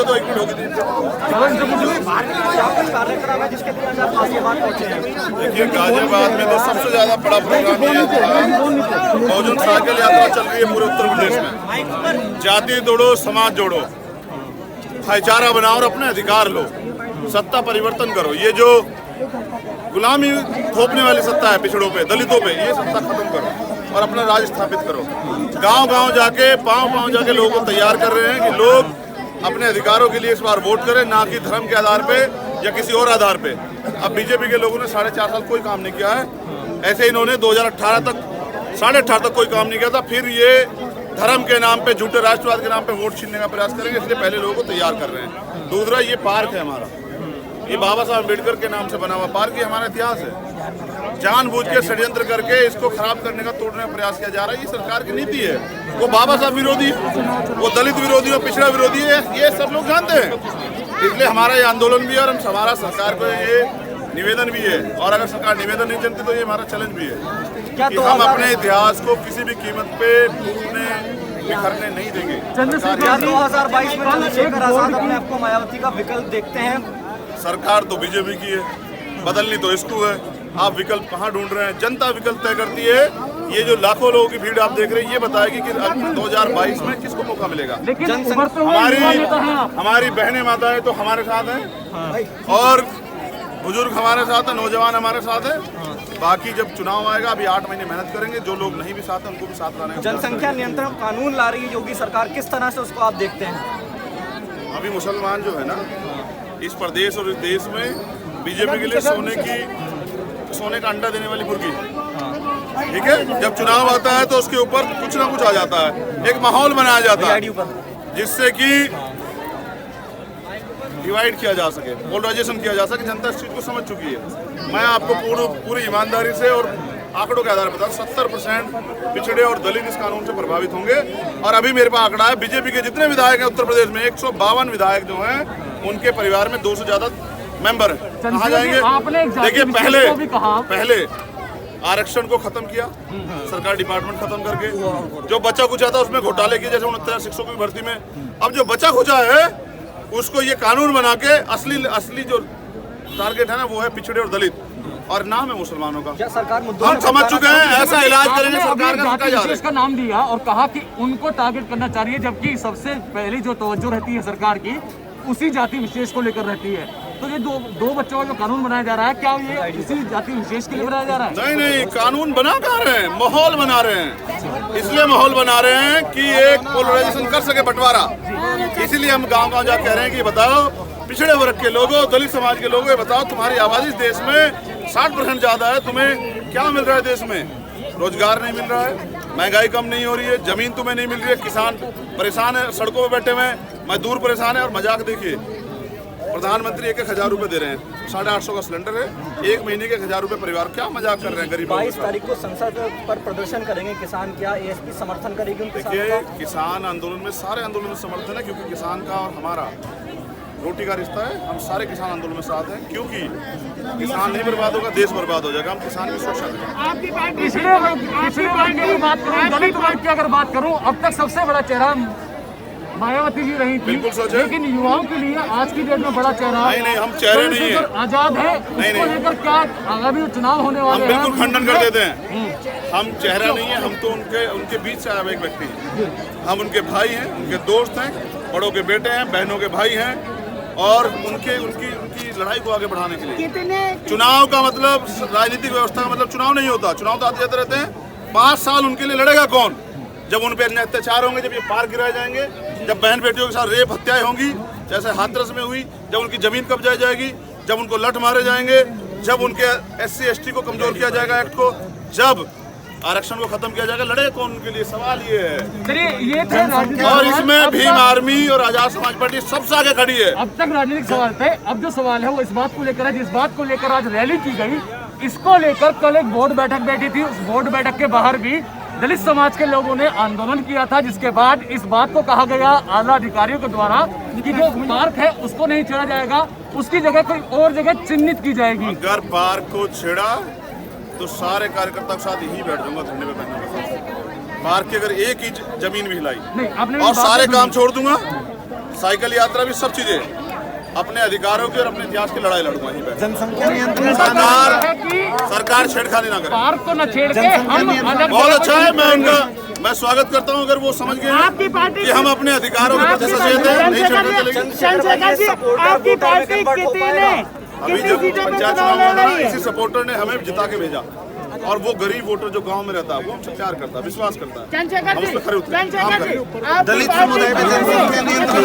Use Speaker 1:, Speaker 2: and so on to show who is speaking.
Speaker 1: होगा तो 1 मिनट होगी। देखिए गाजियाबाद में तो सबसे ज्यादा बड़ा प्रोग्राम ये था, बहुजन साइकिल यात्रा चल रही है पूरे उत्तर प्रदेश में। जाति तोड़ो, समाज जोड़ो, भाईचारा बनाओ और अपने अधिकार लो, सत्ता परिवर्तन करो। ये जो गुलामी थोपने वाली सत्ता है पिछड़ों पे, दलितों पे, ये सत्ता खत्म करो और अपना राज स्थापित करो। गांव-गांव जाके पांव जाके लोगों को तैयार कर रहे हैं कि लोग अपने अधिकारों के लिए इस बार वोट करें, ना कि धर्म के आधार पे या किसी और आधार पे। अब बीजेपी के लोगों ने 4.5 साल कोई काम नहीं किया है। ऐसे इन्होंने 2018 तक 18.5 तक कोई काम नहीं किया था। फिर ये धर्म के नाम पे, झूठे राष्ट्रवाद के नाम पे वोट छीनने का प्रयास करेंगे, इसलिए पहले लोगों को तैयार कर रहे हैं। दूसरा, ये पार्क है हमारा, ये बाबा साहब अम्बेडकर के नाम से बना हुआ पार्क, ये हमारा इतिहास है। जानबूझ के षड्यंत्र करके इसको खराब करने का, तोड़ने का प्रयास किया जा रहा है। ये सरकार की नीति है। वो बाबा साहब विरोधी, वो दलित विरोधी, वो पिछड़ा विरोधी है, ये सब लोग जानते हैं। इसलिए हमारा ये आंदोलन भी है और हमारा सरकार को ये निवेदन भी है। और अगर सरकार निवेदन नहीं चलती तो ये हमारा चैलेंज भी है कि हम अपने इतिहास को किसी भी कीमत पे टूटने बिखरने नहीं देंगे।
Speaker 2: 2022 में चंद्रशेखर आजाद अपने आपको मायावती का विकल्प देखते हैं?
Speaker 1: सरकार तो बीजेपी की है, बदलनी तो इसको है। आप विकल्प कहाँ ढूंढ रहे हैं? जनता विकल्प तय करती है। ये जो लाखों लोगों की भीड़ आप देख रहे हैं, ये बताएगी कि 2022 में किसको मौका मिलेगा। हमारी बहनें माताएं तो हमारे साथ हैं और बुजुर्ग हमारे साथ हैं, नौजवान हमारे साथ हैं। बाकी जब चुनाव आएगा, अभी 8 महीने मेहनत करेंगे। जो लोग नहीं भी साथ हैं उनको भी साथ लाने।
Speaker 2: जनसंख्या नियंत्रण कानून ला रही है योगी सरकार, किस तरह से उसको आप देखते हैं?
Speaker 1: अभी मुसलमान जो है ना, इस प्रदेश और इस देश में बीजेपी के लिए सोने का अंडा देने वाली मुर्गी, ठीक है। जब चुनाव आता है तो उसके ऊपर कुछ ना कुछ आ जाता है, एक माहौल बनाया जाता है जिससे कि डिवाइड किया जा सके, पोलराइजेशन किया जा सके। जनता इस चीज को समझ चुकी है। मैं आपको पूरी ईमानदारी से और आंकड़ों के आधार पर बता, 70% पिछड़े और दलित इस कानून से प्रभावित होंगे। और अभी मेरे पास आंकड़ा है, बीजेपी के जितने विधायक हैं उत्तर प्रदेश में, 152 विधायक जो हैं, उनके परिवार में 200 से ज्यादा मेंबर हैं। कहाँ जाएंगे? देखिए, पहले आरक्षण को खत्म किया सरकार, डिपार्टमेंट खत्म करके। जो बचा कुचा था उसमें घोटाले किए, जैसे 69 शिक्षकों की भर्ती में। अब जो बचा कुचा है उसको ये कानून बना के असली जो टारगेट है ना, वो है पिछड़े और दलित, और नाम है मुसलमानों का।
Speaker 2: सरकार
Speaker 1: हम समझ चुके हैं, ऐसा इलाज करेंगे सरकार का।
Speaker 3: इसका नाम दिया और कहा कि उनको टारगेट करना चाहिए, जबकि सबसे पहली जो तवज्जो रहती है सरकार की उसी जाति विशेष को लेकर रहती है। तो ये दो बच्चों का जो कानून बनाया जा रहा है, क्या ये इसी जाति विशेष के लिए बनाया जा रहा है?
Speaker 1: नहीं, कानून बना कहाँ रहे हैं, माहौल बना रहे हैं। इसलिए माहौल बना रहे हैं कि एक पोलराइजेशन कर सके, बंटवारा। इसीलिए हम गांव-गांव जा कह रहे हैं कि बताओ पिछड़े वर्ग के लोगों, दलित समाज के लोगों, बताओ तुम्हारी आबादी इस देश में 60% ज्यादा है, तुम्हें क्या मिल रहा है? देश में रोजगार नहीं मिल रहा है, महंगाई कम नहीं हो रही है, जमीन तुम्हें नहीं मिल रही है, किसान परेशान है, सड़कों पर बैठे हुए हैं, मजदूर परेशान है। और मजाक देखिए, प्रधानमंत्री 1,000 रुपए दे रहे हैं, 850 का सिलेंडर है, 1 महीने के 1,000 रुपए परिवार। क्या मजाक कर रहे हैं गरीबों?
Speaker 2: 22 तारीख को संसद पर प्रदर्शन करेंगे किसान, क्या एएसपी समर्थन करेगी?
Speaker 1: देखिए, किसान आंदोलन में, सारे आंदोलन में समर्थन है, क्योंकि किसान का और हमारा रोटी का रिश्ता है। हम सारे किसान आंदोलन में साथ हैं, क्योंकि किसान नहीं बर्बाद होगा, देश बर्बाद हो जाएगा। हम किसान की सुरक्षा करेंगे।
Speaker 3: पिछड़े वर्ग की बात करूं, दलित वर्ग की अगर बात करूं, अब तक सबसे बड़ा चेहरा मायावती जी रही थी, लेकिन युवाओं के लिए आज की डेट में बड़ा चेहरा
Speaker 1: नहीं, हम चेहरे नहीं है,
Speaker 3: आजाद है। इसको लेकर क्या आगामी चुनाव होने वाले हैं?
Speaker 1: हम बिल्कुल खंडन कर देते हैं। हम चेहरा नहीं है, हम तो उनके बीच से आया हुआ एक व्यक्ति है। हम उनके भाई हैं, उनके दोस्त हैं, बड़ों के बेटे हैं, बहनों के भाई हैं, और उनकी लड़ाई को आगे बढ़ाने के लिए चुनाव का मतलब, राजनीतिक व्यवस्था का मतलब चुनाव नहीं होता। चुनाव तो आते जाते रहते हैं। 5 साल उनके लिए लड़ेगा कौन? जब उन पर अत्याचार होंगे, जब ये पार्क गिराए जाएंगे, जब बहन बेटियों के साथ रेप हत्याएं होंगी जैसे हाथरस में हुई, जब उनकी जमीन कब्जाई जाएगी, जब उनको लठ मारे जाएंगे, जब उनके SC ST को कमजोर किया जाएगा, एक्ट को, जब आरक्षण को खत्म किया जाएगा, लड़े कौन उनके लिए? सवाल ये है। और इसमें भीम आर्मी और आजाद समाज पार्टी सबसे आगे खड़ी है।
Speaker 3: अब तक राजनीतिक सवाल थे, अब जो सवाल है वो इस बात को लेकर है, जिस बात को लेकर आज रैली की गई, इसको लेकर कल एक बोर्ड बैठक बैठी थी। उस बोर्ड बैठक के बाहर भी दलित समाज के लोगों ने आंदोलन किया था, जिसके बाद इस बात को कहा गया आला अधिकारियों के द्वारा कि जो पार्क है उसको नहीं छेड़ा जाएगा, उसकी जगह कोई और जगह चिन्हित की जाएगी।
Speaker 1: अगर पार्क को छेड़ा तो सारे कार्यकर्ता के साथ यही बैठ जाऊंगा धरने पे बैठने। पार्क की अगर एक ही जमीन भी हिलाई और सारे काम छोड़ दूंगा, साइकिल यात्रा भी, सब चीजें अपने अधिकारों की और अपने इतिहास की लड़ाई लड़ूंगा यहीं पे।
Speaker 4: जनसंख्या नियंत्रण
Speaker 1: सरकार छेड़खानी ना करे।
Speaker 3: पार्क को न छेड़ के हम अलग
Speaker 1: बहुत अच्छा है, मैं स्वागत करता हूं अगर वो समझ गए
Speaker 5: आपकी पार्टी
Speaker 1: कि हम अपने अधिकारों के प्रति सचेत हैं, नहीं छेड़ना चलेगी।
Speaker 5: चंद्रशेखर जी, आपकी पार्टी कितनी ने
Speaker 1: अभी जब पंचायत चुनाव में ना इसी सपोर्टर ने हमें जिता के भेजा, और वो गरीब वोटर जो गांव में रहता है वो हमसे प्यार करता है, विश्वास करता है, हम उस पर खरे उतरे, काम करें।
Speaker 4: दलित समुदाय में जनसंख्या नियंत्रण